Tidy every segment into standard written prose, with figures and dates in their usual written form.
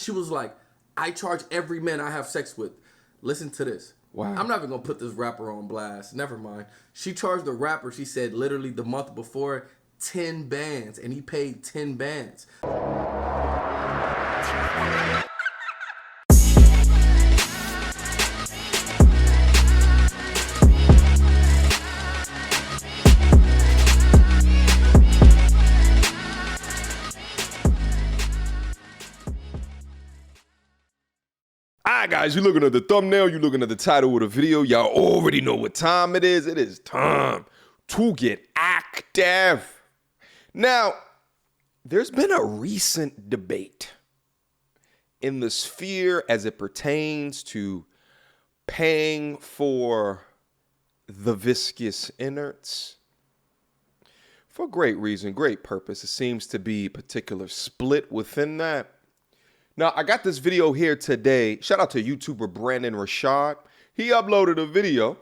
She was like, I charge every man I have sex with. Listen to this. Wow. I'm not even going to put this rapper on blast. Never mind. She charged the rapper, she said, literally the month before, 10 bands. And he paid 10 bands. Alright guys, you're looking at the thumbnail, you're looking at the title of the video, y'all already know what time it is. It is time to get active. Now, there's been a recent debate in the sphere as it pertains to paying for the viscous innards. For great reason, great purpose. It seems to be a particular split within that. Now, I got this video here today. Shout out to YouTuber Brandon Rashad. He uploaded a video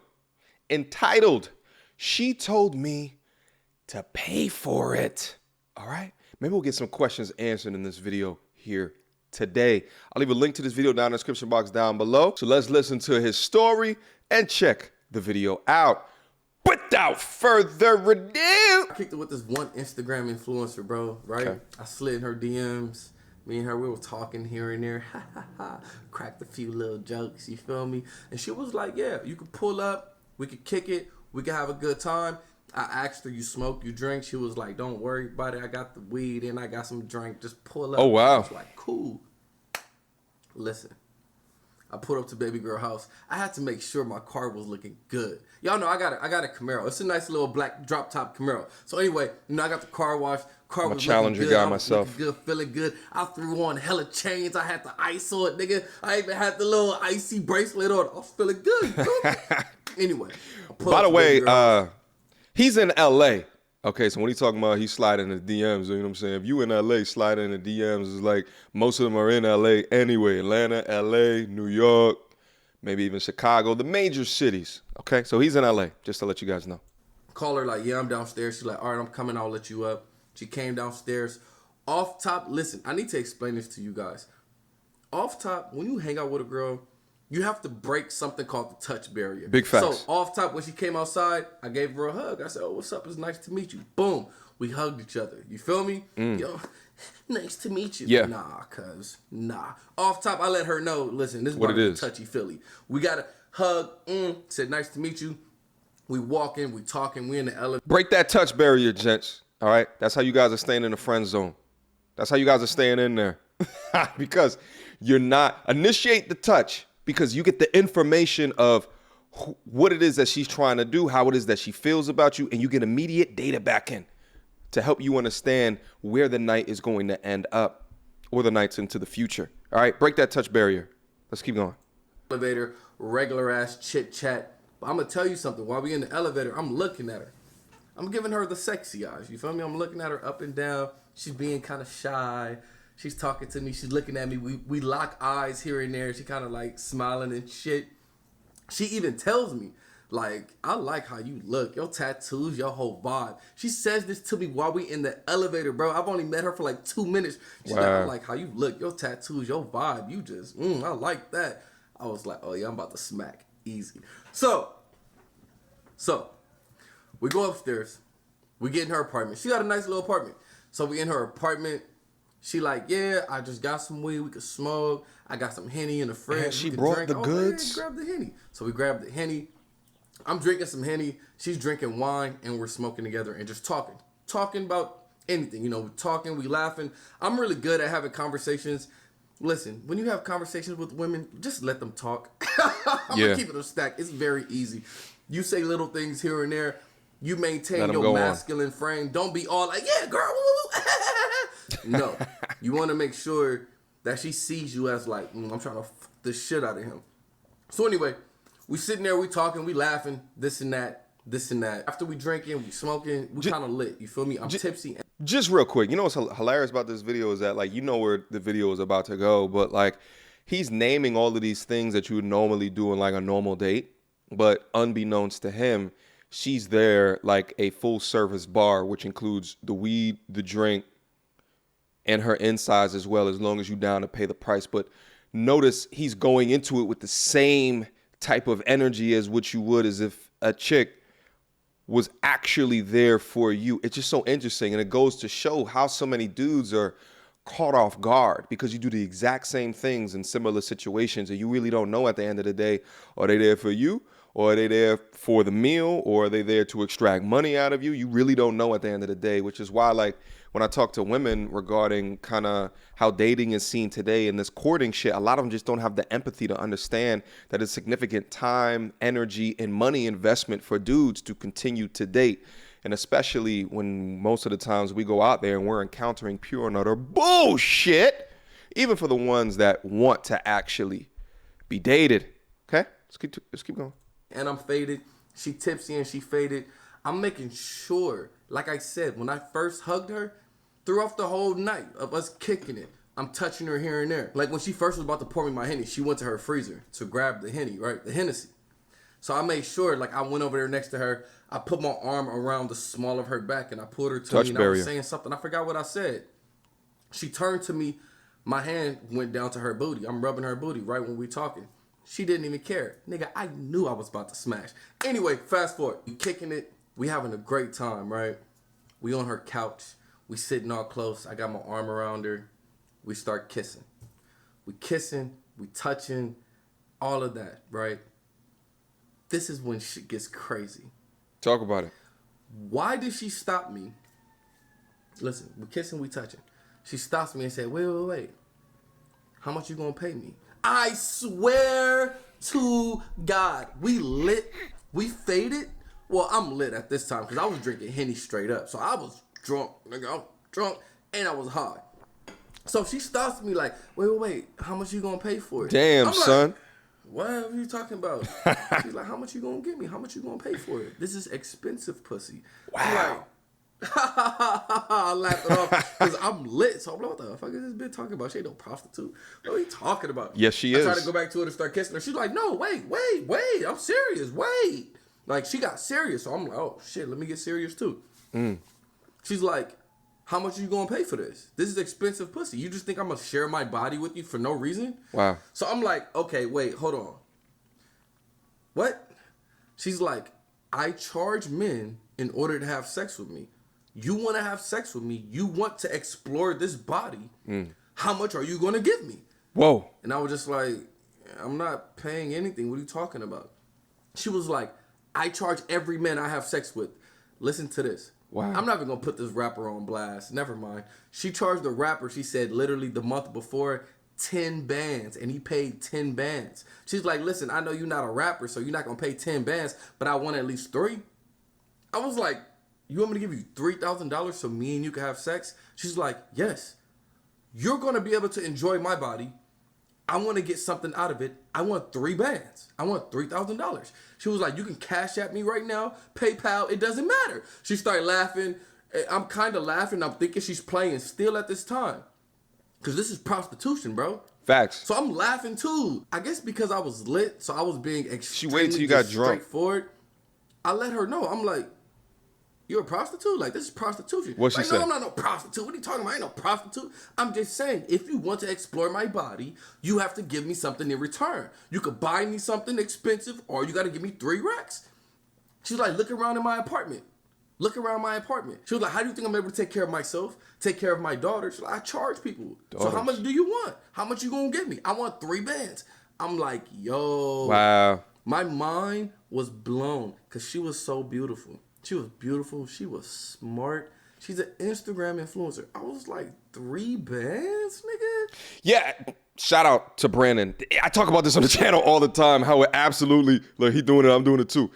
entitled, "She Told Me to Pay for It." All right? Maybe we'll get some questions answered in this video here today. I'll leave a link to this video down in the description box down below. So let's listen to his story and check the video out. Without further ado. I kicked it with this one Instagram influencer, bro, right? Okay. I slid in her DMs. Me and her, we were talking here and there. Cracked a few little jokes, you feel me? And she was like, yeah, you could pull up. We could kick it. We could have a good time. I asked her, you smoke, you drink? She was like, don't worry about it. I got the weed and I got some drink. Just pull up. Oh, wow. I was like, cool. Listen. I put up to baby girl house. I had to make sure my car was looking good. Y'all know I got a Camaro. It's a nice little black drop top Camaro. So anyway, I got the car washed. Car was I'm a Challenger good. guy myself. Good, feeling good. I threw on hella chains. I had the ice on it, nigga. I even had the little icy bracelet on. I was feeling good. Anyway. By the way, he's in LA. Okay, so when he's talking about he's sliding in the DMs, you know what I'm saying? If you in LA, sliding in the DMs is like most of them are in LA anyway. Atlanta, LA, New York, maybe even Chicago, the major cities. Okay, so he's in LA, just to let you guys know. Call her like, yeah, I'm downstairs. She's like, all right, I'm coming. I'll let you up. She came downstairs. Off top, listen, I need to explain this to you guys. Off top, when you hang out with a girl, you have to break something called the touch barrier. Big facts. So off top, when she came outside, I gave her a hug. I said, oh, what's up? It's nice to meet you. Boom. We hugged each other. You feel me? Yo, nice to meet you. Yeah. Nah, cuz. Nah. Off top, I let her know, listen, this is what it is. Touchy-feely. We got a hug. Said, nice to meet you. We walking, we talking, we in the elevator. Break that touch barrier, gents. All right? That's how you guys are staying in the friend zone. That's how you guys are staying in there. Because you're not, initiate the touch. Because you get the information of what it is that she's trying to do, how it is that she feels about you, and you get immediate data back in to help you understand where the night is going to end up or the nights into the future. All right, break that touch barrier. Let's keep going. Elevator, regular ass chit chat. But I'm gonna tell you something. While we in the elevator, I'm looking at her. I'm giving her the sexy eyes. You feel me? I'm looking at her up and down. She's being kind of shy. She's talking to me. She's looking at me. We lock eyes here and there. She kind of like smiling and shit. She even tells me, like, I like how you look. Your tattoos, your whole vibe. She says this to me while we in the elevator, bro. I've only met her for like 2 minutes. She's like, I like how you look. Your tattoos, your vibe. You just, I like that. I was like, oh yeah, I'm about to smack. Easy. So, we go upstairs. We get in her apartment. She got a nice little apartment. So we in her apartment. She like, yeah, I just got some weed. We could smoke. I got some Henny in the fridge. And she brought the goods. Yeah, grab the Henny. So we grabbed the Henny. I'm drinking some Henny. She's drinking wine, and we're smoking together and just talking. Talking about anything. We're talking, we laughing. I'm really good at having conversations. Listen, when you have conversations with women, just let them talk. I'm going to keep it a stack. It's very easy. You say little things here and there. You maintain your masculine frame. Don't be all like, yeah, girl. No, you want to make sure that she sees you as like, I'm trying to fuck the shit out of him. So anyway, we sitting there, we talking, we laughing, this and that. After we drinking, we smoking, we kind of lit. You feel me? I'm tipsy. Just real quick, you know what's hilarious about this video is that, like, you know where the video is about to go, but like, he's naming all of these things that you would normally do in like a normal date, but unbeknownst to him, she's there like a full service bar, which includes the weed, the drink, and her insides as well, as long as you down to pay the price. But notice he's going into it with the same type of energy as what you would as if a chick was actually there for you. It's just so interesting. And it goes to show how so many dudes are caught off guard because you do the exact same things in similar situations, and you really don't know at the end of the day, are they there for you, or are they there for the meal, or are they there to extract money out of you? You really don't know at the end of the day, which is why, like, when I talk to women regarding kind of how dating is seen today and this courting shit, a lot of them just don't have the empathy to understand that it's significant time, energy, and money investment for dudes to continue to date. And especially when most of the times we go out there and we're encountering pure and utter bullshit, even for the ones that want to actually be dated. Okay, let's keep going. And I'm faded. She tipsy and she faded. I'm making sure, like I said, when I first hugged her, throughout the whole night of us kicking it, I'm touching her here and there. Like when she first was about to pour me my Henny, she went to her freezer to grab the Henny, right? The Hennessy. So I made sure, like I went over there next to her, I put my arm around the small of her back and I pulled her to me and I was saying something. I forgot what I said. She turned to me. My hand went down to her booty. I'm rubbing her booty right when we talking. She didn't even care. Nigga, I knew I was about to smash. Anyway, fast forward. We kicking it. We having a great time, right? We on her couch. We sitting all close. I got my arm around her. We start kissing. We kissing. We touching. All of that, right? This is when shit gets crazy. Talk about it. Why did she stop me? Listen, we kissing, we touching. She stops me and said, wait. How much you gonna pay me? I swear to God, we lit, we faded. Well, I'm lit at this time because I was drinking Henny straight up. So I was drunk, nigga, I was drunk and I was high. So she stops me like, wait, how much you gonna pay for it? Damn, I'm son. Like, what are you talking about? She's like, how much you gonna give me? How much you gonna pay for it? This is expensive pussy. Wow. I laughed it off because I'm lit. So I'm like, what the fuck is this bitch talking about? She ain't no prostitute. What are you talking about? Yes, she is. is. I tried to go back to her to start kissing her. She's like, no, wait. I'm serious. Wait. Like, she got serious. So I'm like, oh, shit, let me get serious too. She's like, how much are you going to pay for this? This is expensive pussy. You just think I'm going to share my body with you for no reason? Wow. So I'm like, okay, wait, hold on. What? She's like, I charge men in order to have sex with me. You want to have sex with me. You want to explore this body. How much are you going to give me? Whoa. And I was just like, I'm not paying anything. What are you talking about? She was like, I charge every man I have sex with. Listen to this. Wow. I'm not even going to put this rapper on blast. Never mind. She charged the rapper, she said, literally the month before, 10 bands. And he paid 10 bands. She's like, listen, I know you're not a rapper, so you're not going to pay 10 bands, but I want at least 3. I was like, you want me to give you $3,000 so me and you can have sex? She's like, yes. You're going to be able to enjoy my body. I want to get something out of it. I want 3 bands. I want $3,000. She was like, you can cash at me right now, PayPal, it doesn't matter. She started laughing. I'm kind of laughing. I'm thinking she's playing still at this time. Because this is prostitution, bro. Facts. So I'm laughing too. I guess because I was lit, so I was being extremely She waited till you got drunk. Straightforward. I let her know. I'm like, you're a prostitute? Like, this is prostitution. What she like, said? No, I'm not no prostitute. What are you talking about? I ain't no prostitute. I'm just saying, if you want to explore my body, you have to give me something in return. You could buy me something expensive, or you got to give me 3 racks. She's like, look around in my apartment. Look around my apartment. She was like, how do you think I'm able to take care of myself, take care of my daughter? She's like, I charge people. So how much do you want? How much you going to give me? I want 3 bands. I'm like, yo. Wow. My mind was blown because she was so beautiful. She was beautiful. She was smart. She's an Instagram influencer. I was like, 3 bands, nigga? Yeah. Shout out to Brandon. I talk about this on the channel all the time, how it absolutely, look, he doing it, I'm doing it too.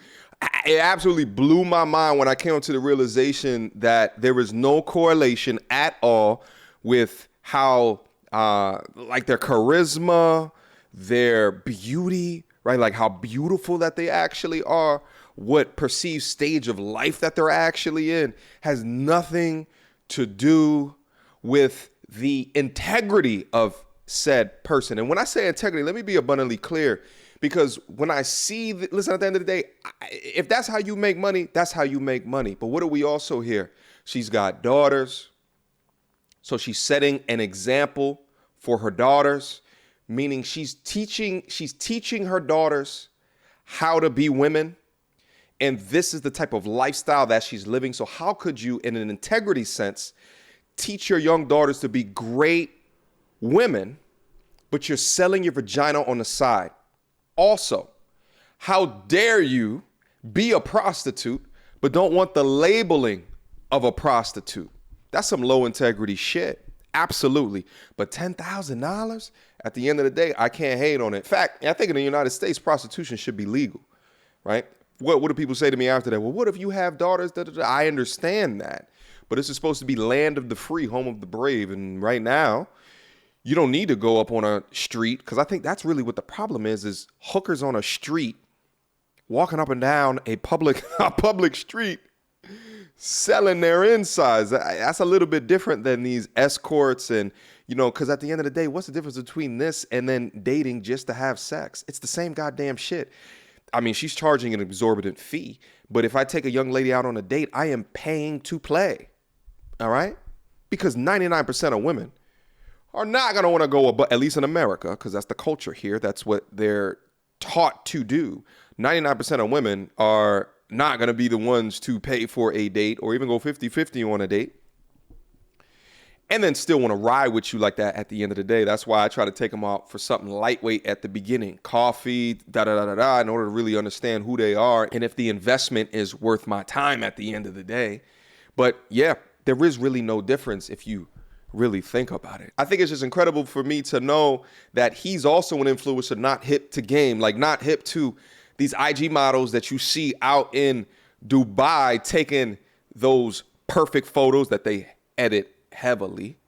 It absolutely blew my mind when I came to the realization that there is no correlation at all with how, like their charisma, their beauty, right? Like how beautiful that they actually are. What perceived stage of life that they're actually in has nothing to do with the integrity of said person. And when I say integrity, let me be abundantly clear, because when I see, listen, at the end of the day, if that's how you make money, that's how you make money. But what do we also hear? She's got daughters. So she's setting an example for her daughters, meaning she's teaching her daughters how to be women. And this is the type of lifestyle that she's living. So how could you, in an integrity sense, teach your young daughters to be great women, but you're selling your vagina on the side? Also, how dare you be a prostitute, but don't want the labeling of a prostitute? That's some low integrity shit. Absolutely. But $10,000 at the end of the day, I can't hate on it. In fact, I think in the United States, prostitution should be legal, right? What do people say to me after that? Well, what if you have daughters? Da, da, da. I understand that. But this is supposed to be land of the free, home of the brave. And right now, you don't need to go up on a street, because I think that's really what the problem is hookers on a street, walking up and down a public street, selling their insides. That's a little bit different than these escorts and, because at the end of the day, what's the difference between this and then dating just to have sex? It's the same goddamn shit. I mean, she's charging an exorbitant fee, but if I take a young lady out on a date, I am paying to play, all right? Because 99% of women are not going to want to go, at least in America, because that's the culture here. That's what they're taught to do. 99% of women are not going to be the ones to pay for a date or even go 50-50 on a date and then still want to ride with you like that at the end of the day. That's why I try to take them out for something lightweight at the beginning. Coffee, da-da-da-da-da, in order to really understand who they are and if the investment is worth my time at the end of the day. But yeah, there is really no difference if you really think about it. I think it's just incredible for me to know that he's also an influencer, not hip to game, like not hip to these IG models that you see out in Dubai taking those perfect photos that they edit heavily,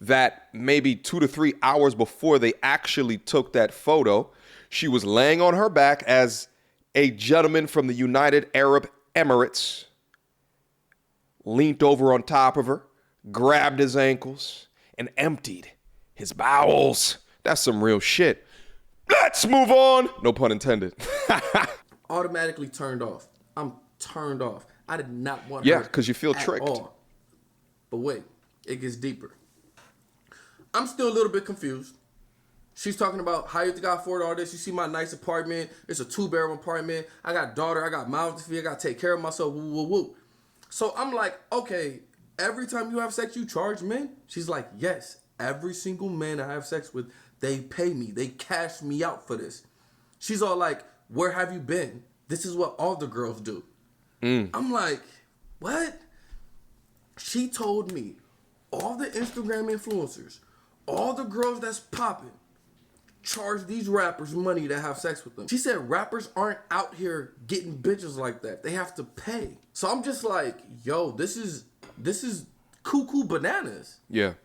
that maybe 2 to 3 hours before they actually took that photo, she was laying on her back as a gentleman from the United Arab Emirates leaned over on top of her, grabbed his ankles, and emptied his bowels. That's some real shit. Let's move on. No pun intended. Automatically turned off. I'm turned off. I did not want Yeah, her because you feel at tricked. all. But wait, it gets deeper. I'm still a little bit confused. She's talking about how you think I afford all this. You see my nice apartment. It's a 2-bedroom apartment. I got daughter. I got mouths to feed. I got to take care of myself. Woo, woo, woo. So I'm like, okay, every time you have sex, you charge men? She's like, yes. Every single man I have sex with, they pay me. They cash me out for this. She's all like, where have you been? This is what all the girls do. I'm like, what? She told me all the Instagram influencers, all the girls that's popping, charge these rappers money to have sex with them. She said rappers aren't out here getting bitches like that. They have to pay. So I'm just like, yo, this is cuckoo bananas. Yeah.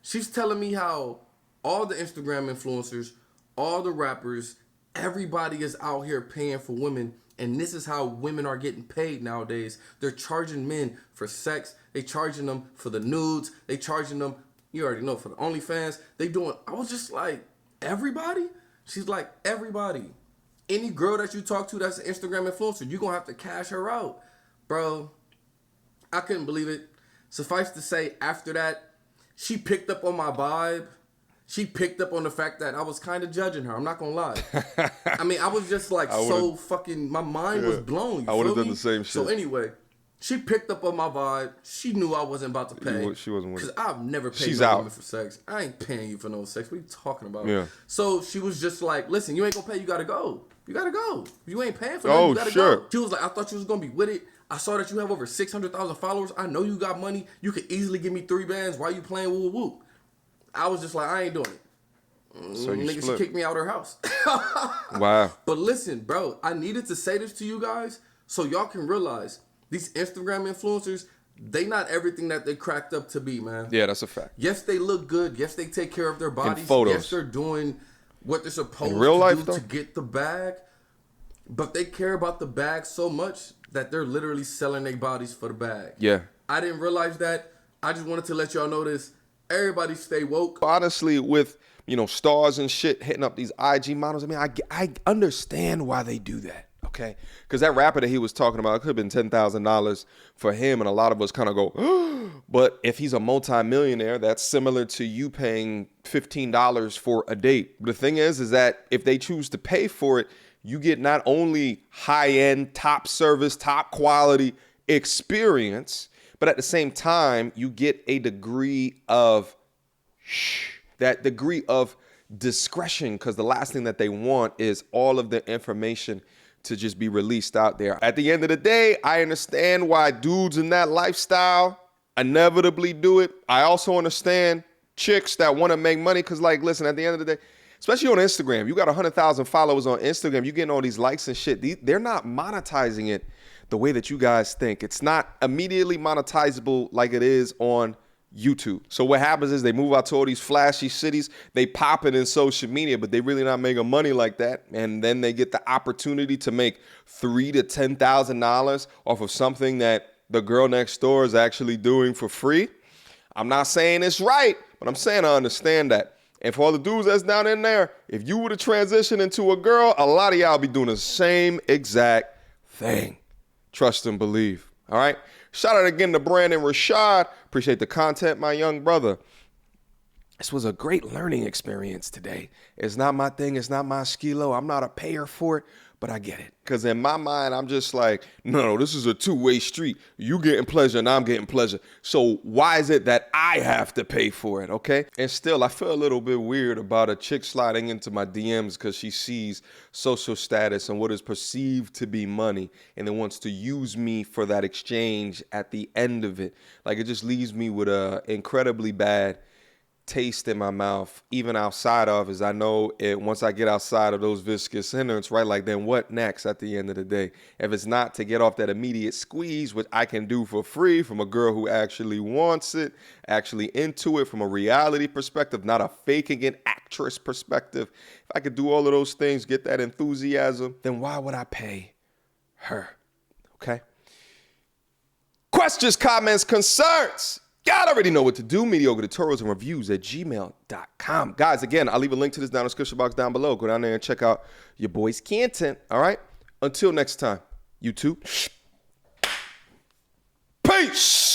She's telling me how all the Instagram influencers, all the rappers, everybody is out here paying for women, and this is how women are getting paid nowadays. They're charging men for sex. They charging them for the nudes. They charging them, you already know, for the OnlyFans. I was just like, everybody? She's like, everybody. Any girl that you talk to that's an Instagram influencer, you're going to have to cash her out. Bro, I couldn't believe it. Suffice to say, after that, she picked up on my vibe. She picked up on the fact that I was kind of judging her. I'm not going to lie. I mean, I was just like so fucking, my mind was blown. I would have done the same shit. So anyway, she picked up on my vibe. She knew I wasn't about to pay. She wasn't with it. Because I've never paid She's no out. woman for sex. I ain't paying you for no sex. What are you talking about? Yeah. So she was just like, listen, you ain't going to pay. You got to go. You got to go. You ain't paying for nothing. You got to go. She was like, I thought you was going to be with it. I saw that you have over 600,000 followers. I know you got money. You could easily give me 3 bands. Why you playing woo woo woo? I was just like, I ain't doing it. So you Nigga, split. she kicked me out of her house. Wow. But listen, bro, I needed to say this to you guys so y'all can realize these Instagram influencers, they not everything that they cracked up to be, man. Yeah, that's a fact. Yes, they look good. Yes, they take care of their bodies. photos. Yes, they're doing what they're supposed real to life, do though? to get the bag. But they care about the bag so much that they're literally selling their bodies for the bag. Yeah. I didn't realize that. I just wanted to let y'all know this. Everybody stay woke. Honestly, with, stars and shit hitting up these IG models, I mean, I understand why they do that, okay? okay? Because that rapper that he was talking about, it could have been $10,000 for him, and a lot of us kind of go, but if he's a multimillionaire, that's similar to you paying $15 for a date. The thing is that if they choose to pay for it, you get not only high-end, top service, top quality experience, but at the same time, you get a degree of that degree of discretion, because the last thing that they want is all of the information to just be released out there. At the end of the day, I understand why dudes in that lifestyle inevitably do it. I also understand chicks that want to make money, because, like, listen, at the end of the day, especially on Instagram, you got 100,000 followers on Instagram, you getting all these likes and shit. They're not monetizing it the way that you guys think. It's not immediately monetizable like it is on YouTube. So what happens is they move out to all these flashy cities, they pop it in social media, but they really not making money like that. And then they get the opportunity to make $3,000 to $10,000 off of something that the girl next door is actually doing for free. I'm not saying it's right, but I'm saying I understand that. And for all the dudes that's down in there, if you were to transition into a girl, a lot of y'all be doing the same exact thing. Trust and believe. All right. Shout out again to Brandon Rashad. Appreciate the content, my young brother. This was a great learning experience today. It's not my thing. It's not my skilo. I'm not a payer for it, but I get it. Because in my mind, I'm just like, no, this is a two-way street. You getting pleasure and I'm getting pleasure. So why is it that I have to pay for it, okay? And still, I feel a little bit weird about a chick sliding into my DMs because she sees social status and what is perceived to be money and then wants to use me for that exchange at the end of it. Like, it just leaves me with a incredibly bad taste in my mouth, even outside of, as I know it, once I get outside of those viscous hindrance, right? Like, then what next at the end of the day? If it's not to get off that immediate squeeze, which I can do for free from a girl who actually wants it, actually into it from a reality perspective, not a faking it actress perspective. If I could do all of those things, get that enthusiasm, then why would I pay her? Okay. Questions, comments, concerns. Y'all already know what to do. Mediocre tutorials and reviews at gmail.com. Guys, again, I'll leave a link to this down in the description box down below. Go down there and check out your boy's content. All right? Until next time, you two. Peace.